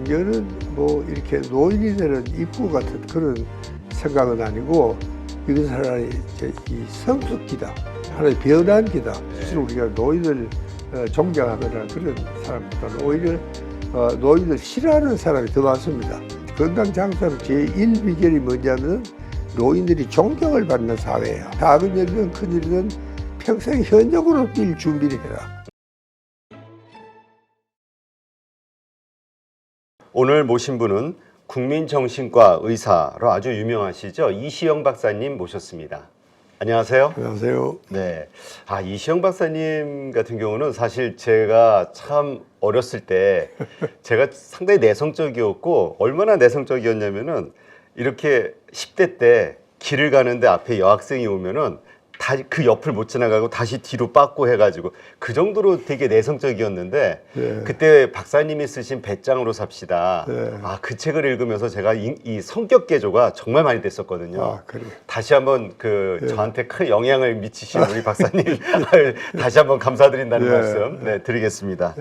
중년은 뭐 이렇게 노인이 되는 입구 같은 그런 생각은 아니고 이것은 하나의 이 성숙기다, 하나의 변환기다. 사실 우리가 노인을 존경하거나 그런 사람보다는 오히려 노인을 싫어하는 사람이 더 많습니다. 건강 장수의 제1 비결이 뭐냐면 노인들이 존경을 받는 사회예요. 작은 일이든 큰 일이든 평생 현역으로 뛸 준비를 해라. 오늘 모신 분은 국민정신과 의사로 아주 유명하시죠. 이시영 박사님 모셨습니다. 안녕하세요. 안녕하세요. 네. 이시영 박사님 같은 경우는 사실 제가 참 어렸을 때 제가 상당히 내성적이었고, 얼마나 내성적이었냐면은 이렇게 10대 때 길을 가는데 앞에 여학생이 오면은 다시 그 옆을 못 지나가고 다시 뒤로 빠꾸 해가지고 그 정도로 되게 내성적이었는데, 네. 그때 박사님이 쓰신 배짱으로 삽시다. 네. 그 책을 읽으면서 제가 이 성격 개조가 정말 많이 됐었거든요. 그래. 다시 한번 저한테 큰 영향을 미치신 우리 박사님 다시 한번 감사드린다는 말씀 드리겠습니다.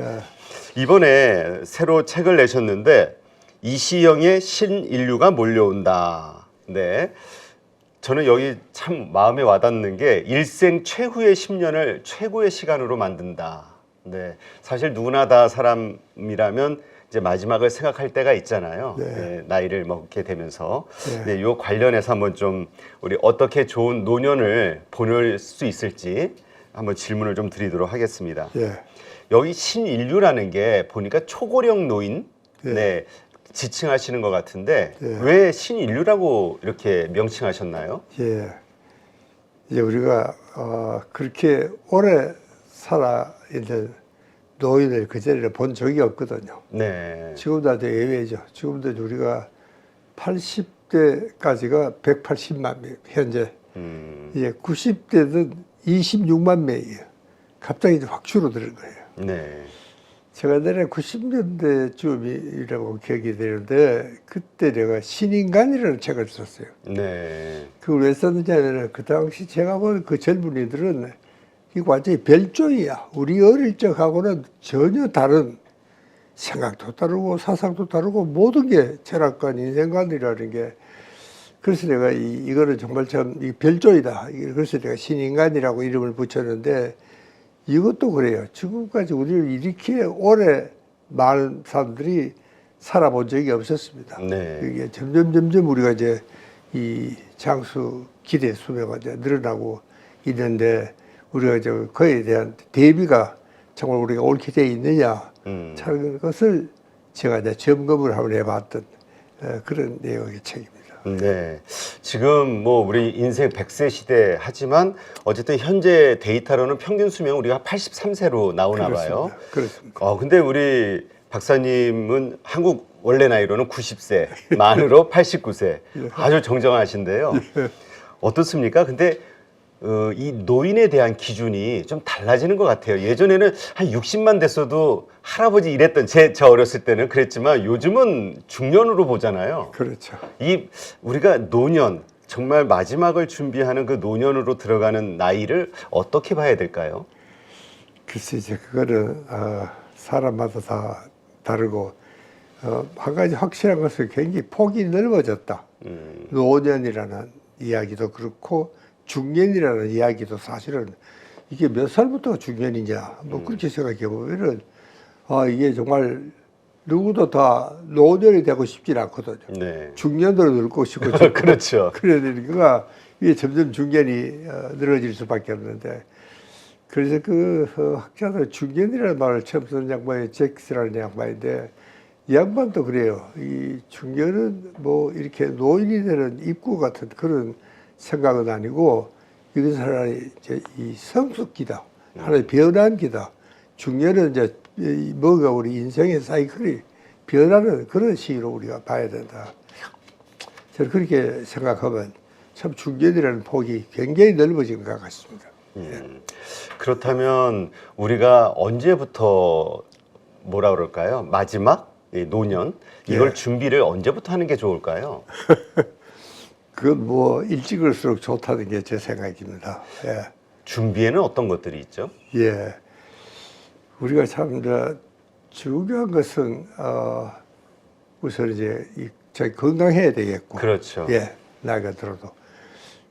이번에 새로 책을 내셨는데 이시영의 신인류가 몰려온다. 네. 저는 여기 참 마음에 와닿는 게 일생 최후의 10년을 최고의 시간으로 만든다. 네. 사실 누구나 다 사람이라면 이제 마지막을 생각할 때가 있잖아요. 네, 나이를 먹게 되면서. 네, 요 관련해서 한번 좀 우리 어떻게 좋은 노년을 보낼 수 있을지 한번 질문을 좀 드리도록 하겠습니다. 여기 신인류라는 게 보니까 초고령 노인 지칭하시는 것 같은데 왜 신인류라고 이렇게 명칭하셨나요? 이제 우리가 그렇게 오래 살아 있는 노인을 그전에 본 적이 없거든요. 네. 지금도 아주 예외죠. 지금도 우리가 80대까지가 180만 명, 현재. 이제 90대는 26만 명이에요. 갑자기 이제 확 줄어드는 거예요. 네. 제가 옛날에 90년대쯤이라고 기억이 되는데, 그때 내가 신인간이라는 책을 썼어요. 네. 그걸 왜 썼느냐 하면, 그 당시 제가 본 그 젊은이들은 이거 완전히 별조이야. 우리 어릴 적하고는 전혀 다른 생각도 다르고 사상도 다르고 모든 게 철학관, 인생관이라는 게. 그래서 내가 이거는 정말 참 별조이다. 그래서 내가 신인간이라고 이름을 붙였는데, 이것도 그래요. 지금까지 우리를 이렇게 오래 많은 사람들이 살아본 적이 없었습니다. 이게 점점 우리가 이제 이 장수 기대 수명가 이제 늘어나고 있는데, 우리가 이제 그에 대한 대비가 정말 우리가 옳게 되어 있느냐 하는 것을 제가 이제 점검을 한번 해봤던 그런 내용의 책입니다. 네. 지금 뭐 우리 인생 100세 시대 하지만 어쨌든 현재 데이터로는 평균 수명 우리가 83세로 나오나 봐요. 그렇습니다. 근데 우리 박사님은 한국 원래 나이로는 90세, 만으로 89세. 아주 정정하신데요. 어떻습니까? 근데 이 노인에 대한 기준이 좀 달라지는 것 같아요. 예전에는 한 60만 됐어도 할아버지 이랬던 저 어렸을 때는 그랬지만 요즘은 중년으로 보잖아요. 그렇죠. 우리가 노년, 정말 마지막을 준비하는 그 노년으로 들어가는 나이를 어떻게 봐야 될까요? 글쎄 이제 그거는 사람마다 다 다르고 한 가지 확실한 것은 굉장히 폭이 넓어졌다. 노년이라는 이야기도 그렇고 중년이라는 이야기도 사실은 이게 몇 살부터가 중년이냐 뭐 그렇게 생각해 보면은 이게 정말 누구도 다 노년이 되고 싶진 않거든요. 중년으로 늙고 싶고 그렇죠. 그래야 되니까 이게 점점 중년이 늘어질 수밖에 없는데, 그래서 학자들 중년이라는 말을 처음 쓰는 양반이 잭스라는 양반인데, 이 양반도 그래요. 이 중년은 뭐 이렇게 노인이 되는 입구 같은 그런 생각은 아니고 이것은 하나의 이 성숙기다, 하나의 변환기다. 중년은 이제 뭔가 우리 인생의 사이클이 변하는 그런 시기로 우리가 봐야 된다. 저는 그렇게 생각하면 참 중년이라는 폭이 굉장히 넓어진 것 같습니다. 그렇다면 우리가 언제부터 뭐라 그럴까요? 마지막 노년 이걸 준비를 언제부터 하는 게 좋을까요? 그건 뭐 일찍을수록 좋다는 게 제 생각입니다. 준비에는 어떤 것들이 있죠? 우리가 참 중요한 것은 우선 이제 저희 건강해야 되겠고, 그렇죠. 예, 나이가 들어도.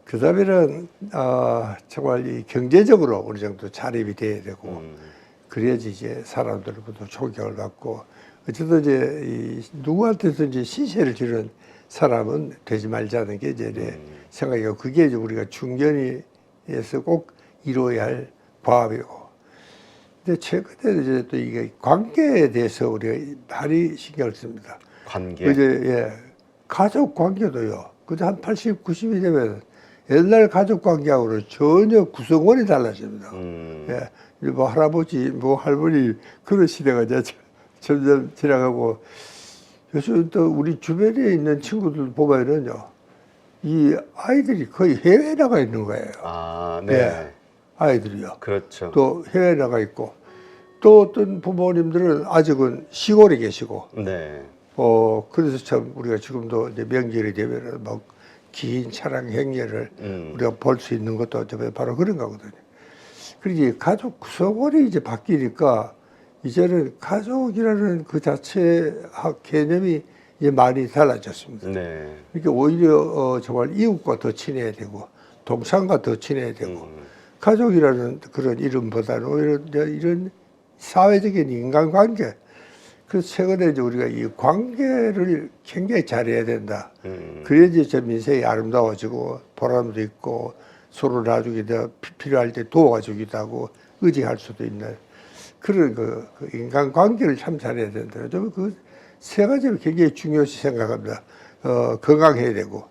그 다음에는 정말 이 경제적으로 어느 정도 자립이 돼야 되고, 그래야지 이제 사람들로부터 존경을 받고, 어쨌든 이제 누구한테든지 시세를 주는 사람은 되지 말자는 게 이제 내 생각이고, 그게 이제 우리가 중견에서 꼭 이루어야 할 과업이고. 근데 최근에 이제 또 이게 관계에 대해서 우리가 많이 신경을 씁니다. 관계. 이제 예, 가족 관계도요. 그저 한 80, 90이 되면 옛날 가족 관계하고는 전혀 구성원이 달라집니다. 예, 이제 뭐 할아버지, 뭐 할머니 그런 시대가 이제 점점 지나가고 요즘 또 우리 주변에 있는 친구들 보면은요, 이 아이들이 거의 해외에 나가 있는 거예요. 아, 네. 예, 아이들이요. 그렇죠. 또 해외에 나가 있고 또 어떤 부모님들은 아직은 시골에 계시고 네. 그래서 참 우리가 지금도 이제 명절이 되면은 막 긴 차량 행렬을 우리가 볼 수 있는 것도 바로 그런 거거든요. 그리고 가족 구성원이 이제 바뀌니까 이제는 가족이라는 그 자체 개념이 이제 많이 달라졌습니다. 네. 이렇게 오히려 정말 이웃과 더 친해야 되고 동창과 더 친해야 되고 가족이라는 그런 이름보다는 오히려 이런 사회적인 인간관계. 그래서 최근에 이제 우리가 이 관계를 굉장히 잘해야 된다. 그래야지 저 민생이 아름다워지고 보람도 있고 서로 나중에 필요할 때 도와주기도 하고 의지할 수도 있는 그런 그 인간관계를 참 잘해야 된다. 좀 그 세 가지를 굉장히 중요시 생각합니다. 건강해야 되고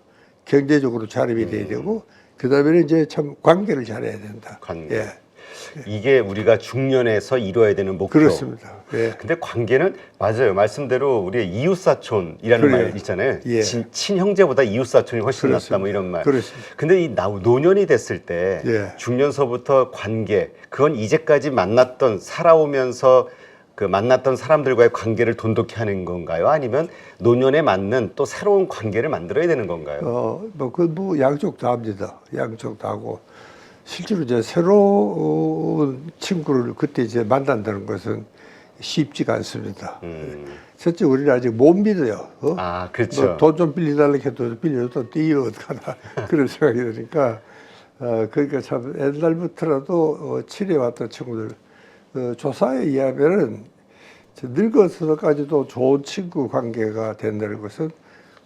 경제적으로 자립이 돼야 되고 그 다음에는 이제 참 관계를 잘해야 된다. 관계. 예. 이게 우리가 중년에서 이루어야 되는 목표. 그렇습니다. 예. 근데 관계는 맞아요. 말씀대로 우리의 이웃사촌이라는 그래요. 말 있잖아요. 예. 친형제보다 이웃사촌이 훨씬 그렇습니다. 낫다 뭐 이런 말. 그렇습니다. 근데 이 노년이 됐을 때 예. 중년서부터 관계, 그건 이제까지 만났던 살아오면서 그 만났던 사람들과의 관계를 돈독히 하는 건가요? 아니면 노년에 맞는 또 새로운 관계를 만들어야 되는 건가요? 뭐 양쪽 다 합니다. 양쪽 다 하고 실제로 이제 새로운 친구를 그때 이제 만난다는 것은 쉽지가 않습니다. 첫째 우리는 아직 못 믿어요. 아, 그렇죠. 돈 좀 빌려달라고 해도 빌려도 뛰어 어떡하나 그런 생각이 드니까 그러니까 참 옛날부터라도 친해왔던 친구들 조사에 의하면은 늙어서까지도 좋은 친구 관계가 된다는 것은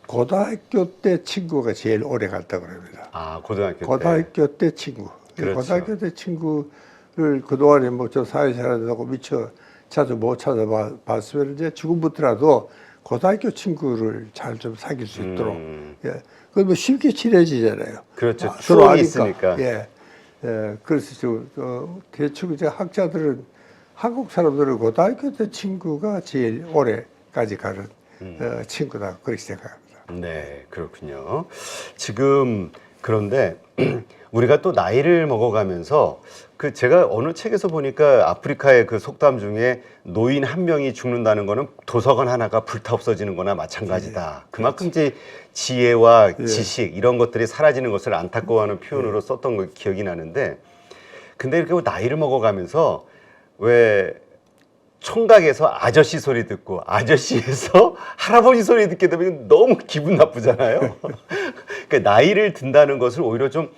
고등학교 때 친구가 제일 오래 갔다고 합니다. 아, 고등학교 고등학교 때 친구. 그렇죠. 고등학교 때 친구를 그동안에 뭐 저 사회생활하고 미처 자주 못 찾아봤으면 이제 지금부터라도 고등학교 친구를 잘 좀 사귈 수 있도록. 예. 그건 뭐 쉽게 친해지잖아요. 그렇죠. 서로 추억이 아니까. 있으니까. 예. 예. 그래서 대충 이제 학자들은 한국 사람들은 고등학교 때 친구가 제일 오래까지 가는 친구다. 그렇게 생각합니다. 네, 그렇군요. 지금 그런데 우리가 또 나이를 먹어가면서 그 제가 어느 책에서 보니까 아프리카의 그 속담 중에 노인 한 명이 죽는다는 거는 도서관 하나가 불타 없어지는 거나 마찬가지다. 그만큼 이제 지혜와 지식 이런 것들이 사라지는 것을 안타까워하는 표현으로 썼던 거 기억이 나는데 근데 이렇게 나이를 먹어가면서 왜 총각에서 아저씨 소리 듣고 아저씨에서 할아버지 소리 듣게 되면 너무 기분 나쁘잖아요. 그러니까 나이를 든다는 것을 오히려 좀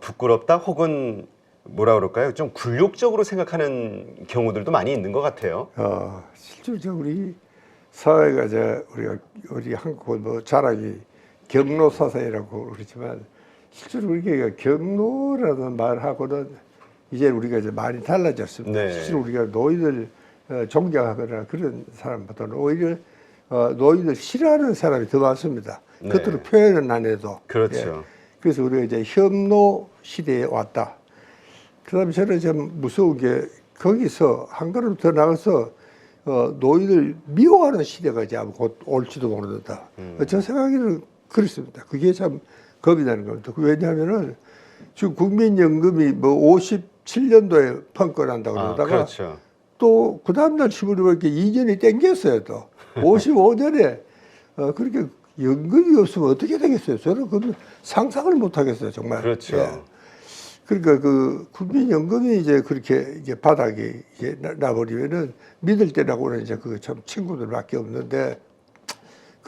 부끄럽다 혹은 뭐라 그럴까요? 좀 굴욕적으로 생각하는 경우들도 많이 있는 것 같아요. 실제로 우리 사회가 우리 한국은 뭐 자락이 경로 사상이라고 그러지만 실제로 우리가 경로라는 말하고는 이제 우리가 이제 많이 달라졌습니다. 네. 실제로 우리가 노인을 존경하거나 그런 사람보다는 오히려 노인을 싫어하는 사람이 더 많습니다. 네. 그것들을 표현은 안 해도. 그렇죠. 예. 그래서 우리가 이제 혐노 시대에 왔다. 그다음에 저는 좀 무서운 게 거기서 한 걸음 더 나가서 노인을 미워하는 시대가 이제 곧 올지도 모른다. 저 생각에는 그렇습니다. 그게 참 겁이 나는 겁니다. 왜냐하면은 지금 국민연금이 뭐 57년도에 펑크난다고 그러다가 그렇죠. 또 그 다음날 신문을 보니까 2년이 땡겼어요. 또 55년에 그렇게 연금이 없으면 어떻게 되겠어요? 저는 그건 상상을 못 하겠어요, 정말. 그렇죠. 예. 그러니까 그 국민연금이 이제 그렇게 이제 바닥에 이제 나버리면은 믿을 때라고는 이제 그 참 친구들밖에 없는데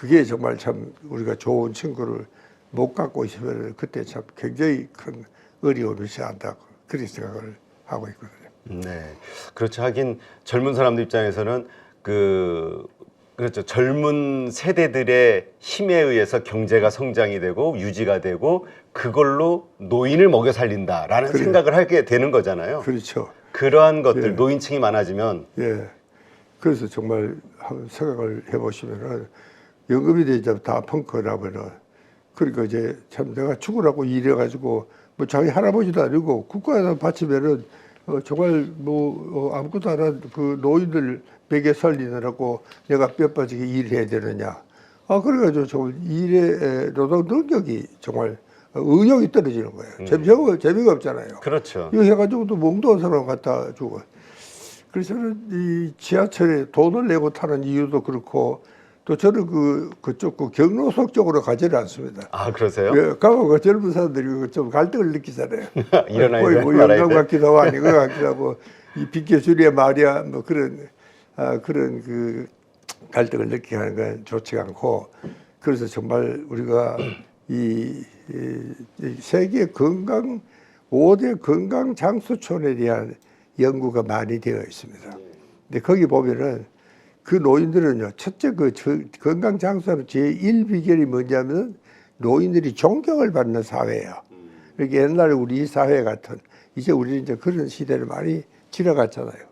그게 정말 참 우리가 좋은 친구를 못 갖고 있으면 그때 참 굉장히 큰 어려움을 시한다고 그런 생각을 하고 있거든요. 네, 그렇죠. 하긴 젊은 사람들 입장에서는 그렇죠. 젊은 세대들의 힘에 의해서 경제가 성장이 되고 유지가 되고 그걸로 노인을 먹여 살린다라는 그래. 생각을 하게 되는 거잖아요. 그렇죠. 그러한 것들, 예. 노인층이 많아지면 예. 그래서 정말 한번 생각을 해보시면은 연금이 되자 다 펑크라면은 그러니까 이제 참 내가 죽으라고 일해가지고 뭐 자기 할아버지도 아니고 국가에다 바치면은 정말 뭐 아무것도 안 한 그 노인들 베개 살리느라고 내가 뼈 빠지게 일해야 되느냐. 그래가지고 정말 일의 노동 능력이 정말 의욕이 떨어지는 거예요. 재미가 없잖아요. 그렇죠. 이거 해가지고 또 몽도한 사람 갖다 주고. 그래서 저는 이 지하철에 돈을 내고 타는 이유도 그렇고 또 저는 그쪽 경로석 쪽으로 가지를 않습니다. 아, 그러세요? 예, 가고 그 젊은 사람들이 좀 갈등을 느끼잖아요. 일어나야 거의 돼, 뭐 말아야 영감 돼. 같기도 하고 아닌 것 같기도 하고 이 비켜주리야 말이야 뭐 그런 그 갈등을 느끼게 하는 건 좋지가 않고 그래서 정말 우리가 이 세계 건강 5대 건강 장수촌에 대한 연구가 많이 되어 있습니다. 근데 거기 보면은 그 노인들은요, 첫째 건강 장수하는 제1 비결이 뭐냐면 노인들이 존경을 받는 사회예요. 그러니까 옛날에 우리 사회 같은 이제 우리는 이제 그런 시대를 많이 지나갔잖아요.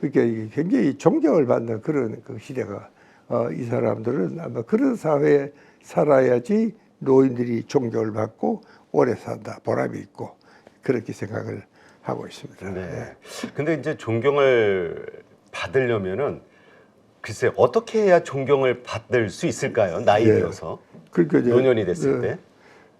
그러니까 굉장히 존경을 받는 그런 그 시대가 이 사람들은 아마 그런 사회에 살아야지 노인들이 존경을 받고 오래 산다, 보람이 있고 그렇게 생각을 하고 있습니다. 네. 근데 이제 존경을 받으려면은 글쎄 어떻게 해야 존경을 받을 수 있을까요? 나이 예. 들어서 그러니까 이제 노년이 됐을 때.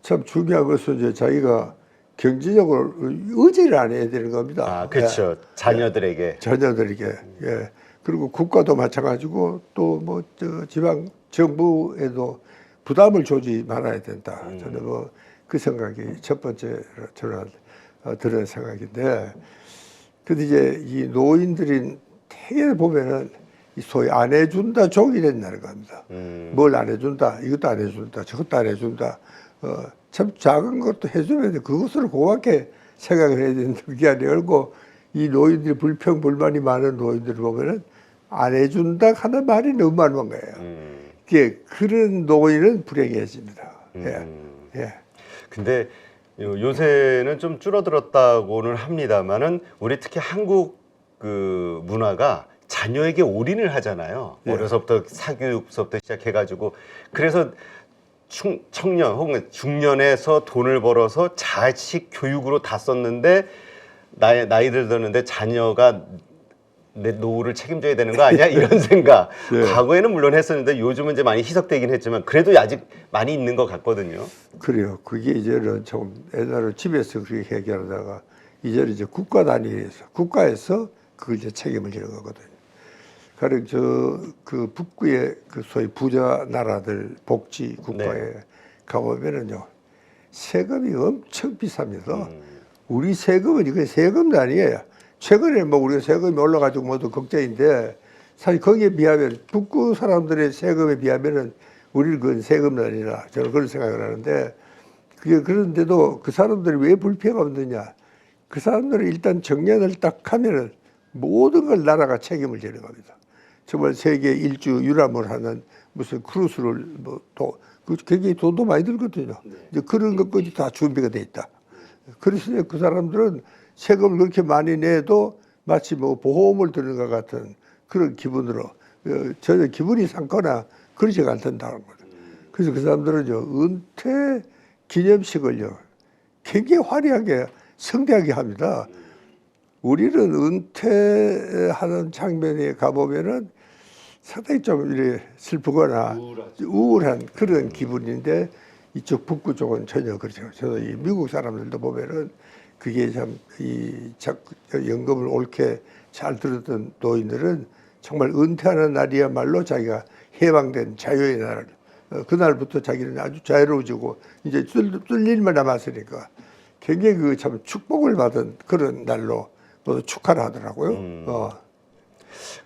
참 중요한 것은 이제 자기가 경제적으로 의지를 안 해야 되는 겁니다. 아, 그렇죠. 자녀들에게. 자녀들에게. 예. 그리고 국가도 마찬가지고 또 뭐 지방 정부에도 부담을 주지 말아야 된다. 저는 뭐 그 생각이 첫 번째로 저는 드는 생각인데, 근데 이제 이 노인들이 되게 보면은 이 소위 안 해준다 종이 된다는 겁니다. 뭘 안 해준다, 이것도 안 해준다, 저것도 안 해준다. 참 작은 것도 해주면 돼. 그것을 고맙게 생각을 해야 되는데 그게 아니고 이 노인들이 불평불만이 많은 노인들을 보면은 안 해준다 하는 말이 너무 많은 거예요. 그런 노인은 불행해집니다. 예. 근데 요새는 좀 줄어들었다고는 합니다만은 우리 특히 한국 그 문화가 자녀에게 올인을 하잖아요. 예. 어려서부터 사교육부터 시작해가지고 그래서 청년 혹은 중년에서 돈을 벌어서 자식 교육으로 다 썼는데 나이 들었는데 자녀가 내 노후를 책임져야 되는 거 아니야? 이런 생각. 예. 과거에는 물론 했었는데 요즘은 이제 많이 희석되긴 했지만 그래도 아직 많이 있는 것 같거든요. 그래요. 그게 이제는 좀 옛날에 집에서 그렇게 해결하다가 이제는 이제 국가 단위에서 국가에서 그걸 이제 책임을 지는 거거든요. 그러니까 그 북부의 그 소위 부자 나라들 복지 국가에 네. 가보면은요 세금이 엄청 비쌉니다. 우리 세금은 이거 세금도 아니에요. 최근에 뭐 우리가 세금이 올라가지고 모두 걱정인데 사실 거기에 비하면 북구 사람들의 세금에 비하면은 우리는 그건 세금도 아니라 저는 그런 생각을 하는데 그게 그런데도 그 사람들이 왜 불평이 없느냐? 그 사람들은 일단 정년을 딱 하면은 모든 걸 나라가 책임을 지는 겁니다. 정말 세계 일주 유람을 하는 무슨 크루즈를 뭐또 굉장히 돈도 많이 들거든요. 이제 그런 것까지 다 준비가 돼 있다. 그래서 그 사람들은 세금을 그렇게 많이 내도 마치 뭐 보험을 드는 것 같은 그런 기분으로 전혀 기분이 상거나 그러지가 않던다는 거죠. 그래서 그 사람들은요 은퇴 기념식을요 굉장히 화려하게 성대하게 합니다. 우리는 은퇴하는 장면에 가보면은 상당히 좀 이렇게 슬프거나 우울한 그런 기분인데 이쪽 북구 쪽은 전혀 그렇죠. 저도 이 미국 사람들도 보면은 그게 참 이 연금을 옳게 잘 들었던 노인들은 정말 은퇴하는 날이야말로 자기가 해방된 자유의 날, 그날부터 자기는 아주 자유로워지고 이제 쓸 일만 남았으니까 굉장히 그 참 축복을 받은 그런 날로 축하를 하더라고요.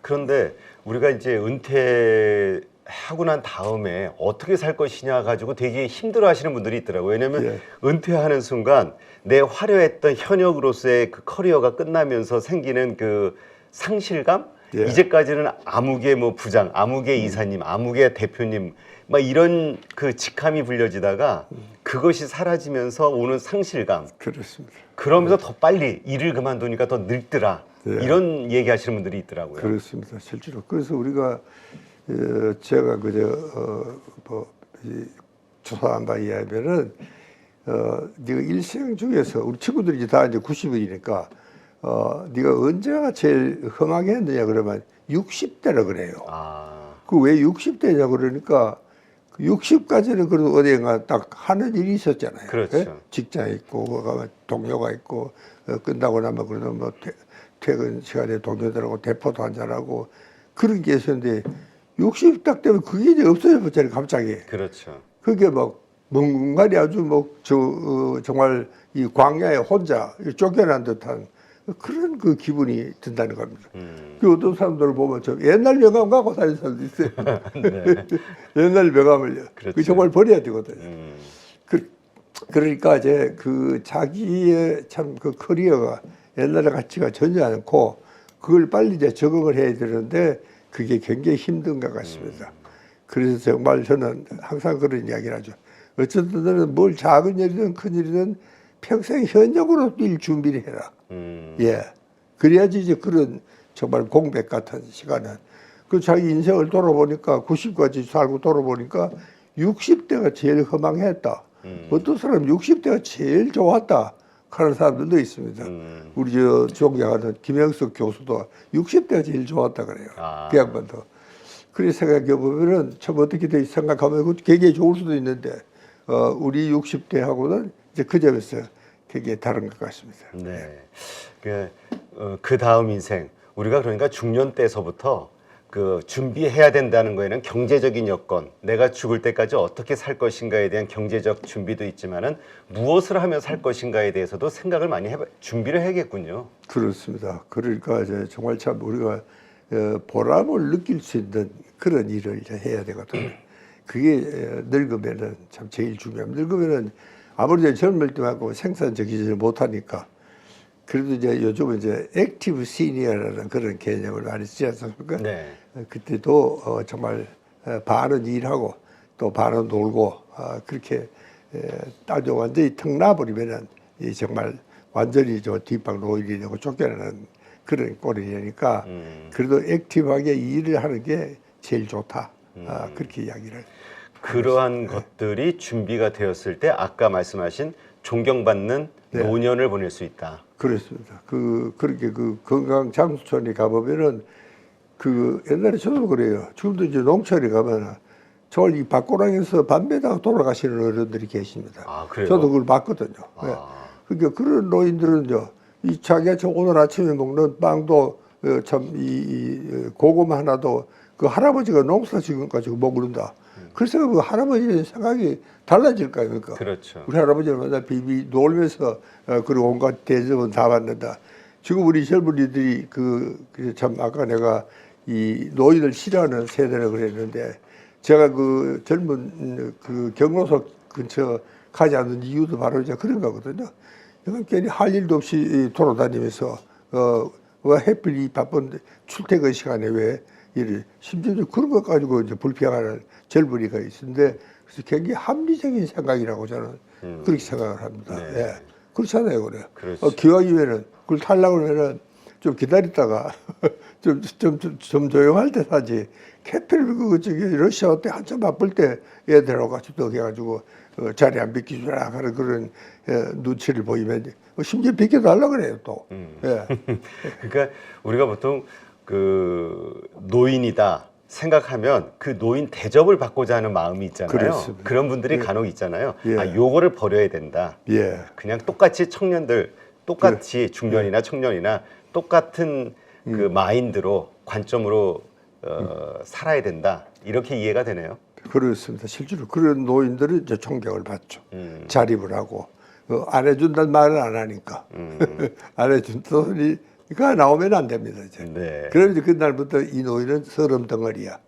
그런데 우리가 이제 은퇴하는 하고 난 다음에 어떻게 살 것이냐 가지고 되게 힘들어하시는 분들이 있더라고요. 왜냐하면 예. 은퇴하는 순간 내 화려했던 현역으로서의 그 커리어가 끝나면서 생기는 그 상실감, 예. 이제까지는 아무개 뭐 부장, 아무개 이사님, 아무개 대표님 막 이런 그 직함이 불려지다가 그것이 사라지면서 오는 상실감. 그렇습니다. 그러면서 더 빨리 일을 그만두니까 더 늙더라. 예. 이런 얘기하시는 분들이 있더라고요. 그렇습니다. 실제로. 그래서 우리가 제가 조사한 바에 의하면은 네가 일생 중에서 우리 친구들이 다 이제 90이니까 네가 언제가 제일 험하게 했느냐 그러면 60대라 그래요. 아, 그 왜 60대냐 그러니까 60까지는 그래도 어디인가 딱 하는 일이 있었잖아요. 그렇죠. 예? 직장에 있고 가면 동료가 있고 끝나고 나면 그래도 뭐 퇴근 시간에 동료들하고 대포도 한잔하고 그런 게 있었는데 60 딱 되면 그게 이제 없어져 버렸잖아요. 갑자기. 그렇죠. 그게 막 뭔가리 아주 정말 이 광야에 혼자 쫓겨난 듯한 그런 그 기분이 든다는 겁니다. 그 어떤 사람들을 보면 저 옛날 명함 갖고 다니는 사람도 있어요. 네. 옛날 명함을요. 그렇죠. 그 정말 버려야 되거든요. 그러니까 이제 그 자기의 참 그 커리어가 옛날의 가치가 전혀 않고 그걸 빨리 이제 적응을 해야 되는데 그게 굉장히 힘든 것 같습니다. 그래서 정말 저는 항상 그런 이야기를 하죠. 어쨌든 너는 뭘 작은 일이든 큰 일이든 평생 현역으로 뛸 준비를 해라. 예. 그래야지 이제 그런 정말 공백 같은 시간은 그 자기 인생을 돌아보니까 90까지 살고 돌아보니까 60대가 제일 허망했다. 어떤 사람은 60대가 제일 좋았다. 하는 사람들도 있습니다. 우리 저 존경하는 김영석 교수도 60대가 제일 좋았다 그래요. 아. 그 양반도. 그래 생각해 보면은 참 어떻게 돼 생각하면 그것도 굉장히 좋을 수도 있는데 우리 60대하고는 이제 그 점에서 굉장히 다른 것 같습니다. 네. 그 다음 인생 우리가 그러니까 중년 때서부터 그 준비해야 된다는 거에는 경제적인 여건, 내가 죽을 때까지 어떻게 살 것인가에 대한 경제적 준비도 있지만은 무엇을 하며 살 것인가에 대해서도 생각을 많이 준비를 해야겠군요. 그렇습니다. 그러니까 이제 정말 참 우리가 보람을 느낄 수 있는 그런 일을 이제 해야 되거든요. 그게 늙으면은 참 제일 중요합니다. 늙으면은 아무리 젊을 때하고 생산적이지 못하니까 그래도 이제 요즘은 이제 액티브 시니어라는 그런 개념을 많이 쓰지 않습니까? 네. 그때도 정말 반은 일하고 또 반은 놀고 그렇게 따져 완전히 턱 놔버리면은 정말 완전히 저 뒷방 노인이 되고 쫓겨나는 그런 꼴이 되니까 그래도 액티브하게 일을 하는 게 제일 좋다. 그렇게 이야기를. 그러한 것들이 준비가 되었을 때 아까 말씀하신 존경받는 네. 노년을 보낼 수 있다. 그렇습니다. 그렇게 그 건강 장수촌에 가보면은 그 옛날에 저도 그래요. 지금도 이제 농촌에 가면은 저를 이 밭고랑에서 밤매다가 돌아가시는 어른들이 계십니다. 아, 그래요? 저도 그걸 봤거든요. 네. 그러니까 그런 노인들은요, 이 자기가 저 오늘 아침에 먹는 빵도 참 이 고구마 하나도 그 할아버지가 농사 지은 가지고 먹는다. 그래서 그 할아버지의 생각이 달라질 거 아닙니까? 그렇죠. 우리 할아버지는 맨날 비비 놀면서 그리고 온갖 대접은 다 받는다. 지금 우리 젊은이들이 참 아까 내가 이 노인을 싫어하는 세대라 그랬는데 제가 그 젊은 그 경로석 근처 가지 않는 이유도 바로 이제 그런 거거든요. 이건 괜히 할 일도 없이 돌아다니면서 왜 햇빛이 바쁜데 출퇴근 시간에 왜 일을 심지어 그런 것 가지고 이제 불평하는 젊은이가 있는데 그래서 굉장히 합리적인 생각이라고 저는 그렇게 생각을 합니다. 네. 예. 그렇잖아요, 그래. 그렇죠. 기왕이면은 그걸 타려고 하면은 좀 기다렸다가 좀 조용할 때 사지. 캐피를 저기 러시아 때 한참 바쁠 때 애들하고 같이 또 해가지고 자리 안 비켜주라 하는 그런 눈치를 보이면 심지어 비켜달라 그래요 또. 예. 그러니까 우리가 보통 그 노인이다 생각하면 그 노인 대접을 받고자 하는 마음이 있잖아요. 그렇습니다. 그런 분들이 예. 간혹 있잖아요. 예. 아, 요거를 버려야 된다. 예. 그냥 똑같이 청년들, 똑같이 중년이나 청년이나 똑같은 그 마인드로 관점으로 살아야 된다. 이렇게 이해가 되네요. 그렇습니다. 실제로 그런 노인들은 이제 존경을 받죠. 자립을 하고 안 해준다는 말을 안 하니까 안 해준다니 그러니까 나오면 안 됩니다. 이제. 네. 그럼 이제 그날부터 이 노인은 서름 덩어리야.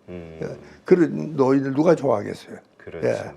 그런 노인을 누가 좋아하겠어요? 그렇죠. 예.